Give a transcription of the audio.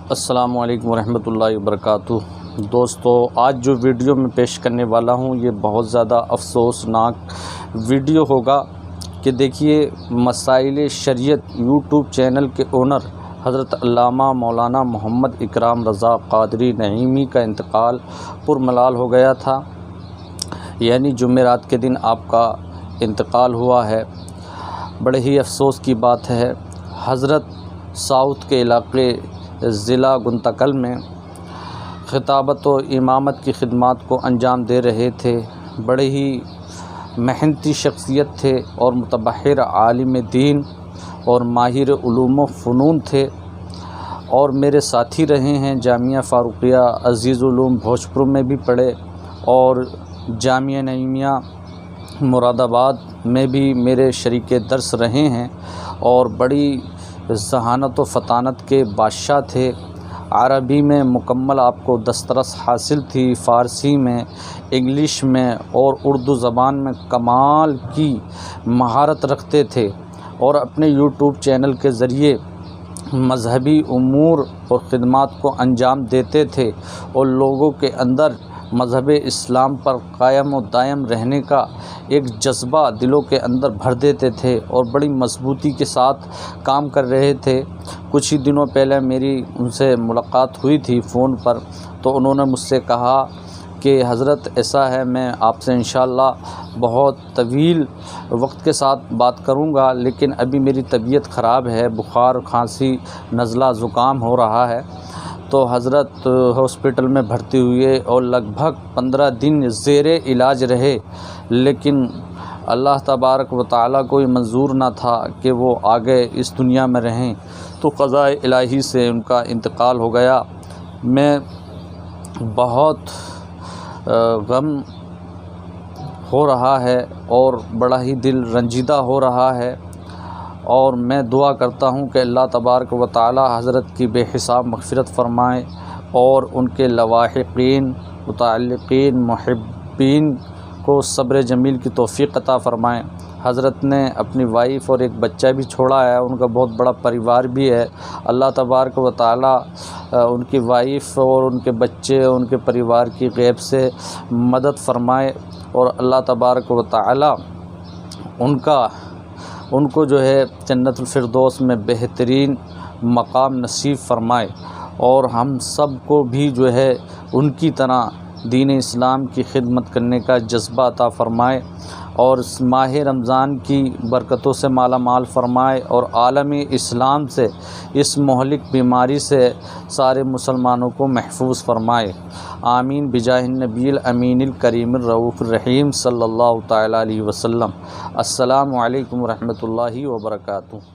السلام علیکم ورحمۃ اللہ وبرکاتہ۔ دوستو، آج جو ویڈیو میں پیش کرنے والا ہوں یہ بہت زیادہ افسوسناک ویڈیو ہوگا کہ دیکھیے، مسائل شریعت یوٹیوب چینل کے اونر حضرت علامہ مولانا محمد اکرام رضا قادری نعیمی کا انتقال پرملال ہو گیا تھا، یعنی جمعرات کے دن آپ کا انتقال ہوا ہے۔ بڑے ہی افسوس کی بات ہے، حضرت ساؤتھ کے علاقے ضلع گنتکل میں خطابت و امامت کی خدمات کو انجام دے رہے تھے۔ بڑے ہی محنتی شخصیت تھے اور متبحر عالم دین اور ماہر علوم و فنون تھے، اور میرے ساتھی رہے ہیں۔ جامعہ فاروقیہ عزیز علوم بھوجپور میں بھی پڑھے اور جامعہ نعیمیہ مراد آباد میں بھی میرے شریک درس رہے ہیں، اور بڑی ذہانت و فطانت کے بادشاہ تھے۔ عربی میں مکمل آپ کو دسترس حاصل تھی، فارسی میں، انگلش میں اور اردو زبان میں کمال کی مہارت رکھتے تھے، اور اپنے یوٹیوب چینل کے ذریعے مذہبی امور اور خدمات کو انجام دیتے تھے، اور لوگوں کے اندر مذہب اسلام پر قائم و دائم رہنے کا ایک جذبہ دلوں کے اندر بھر دیتے تھے، اور بڑی مضبوطی کے ساتھ کام کر رہے تھے۔ کچھ ہی دنوں پہلے میری ان سے ملاقات ہوئی تھی فون پر، تو انہوں نے مجھ سے کہا کہ حضرت ایسا ہے، میں آپ سے انشاءاللہ بہت طویل وقت کے ساتھ بات کروں گا، لیکن ابھی میری طبیعت خراب ہے، بخار، کھانسی، نزلہ، زکام ہو رہا ہے۔ تو حضرت ہاسپٹل میں بھرتی ہوئے اور لگ بھگ 15 دن زیر علاج رہے، لیکن اللہ تبارک و تعالیٰ کو یہ منظور نہ تھا کہ وہ آگے اس دنیا میں رہیں، تو قضاء الہی سے ان کا انتقال ہو گیا۔ میں بہت غم ہو رہا ہے اور بڑا ہی دل رنجیدہ ہو رہا ہے، اور میں دعا کرتا ہوں کہ اللہ تبارک و تعالی حضرت کی بے حساب مغفرت فرمائے، اور ان کے لواحقین، متعلقین، محبین کو صبر جمیل کی توفیق عطا فرمائیں۔ حضرت نے اپنی وائف اور ایک بچہ بھی چھوڑا ہے، ان کا بہت بڑا پریوار بھی ہے۔ اللہ تبارک و تعالی ان کی وائف اور ان کے بچے، ان کے پریوار کی غیب سے مدد فرمائے، اور اللہ تبارک و تعالی ان کو جو ہے جنت الفردوس میں بہترین مقام نصیب فرمائے، اور ہم سب کو بھی جو ہے ان کی طرح دین اسلام کی خدمت کرنے کا جذبہ عطا فرمائے، اور اس ماہ رمضان کی برکتوں سے مالا مال فرمائے، اور عالم اسلام سے، اس مہلک بیماری سے سارے مسلمانوں کو محفوظ فرمائے۔ آمین بجاہ النبی الامین الکریم الرؤوف الرحیم صلی اللہ تعالیٰ علیہ وسلم۔ السلام علیکم ورحمۃ اللہ وبرکاتہ۔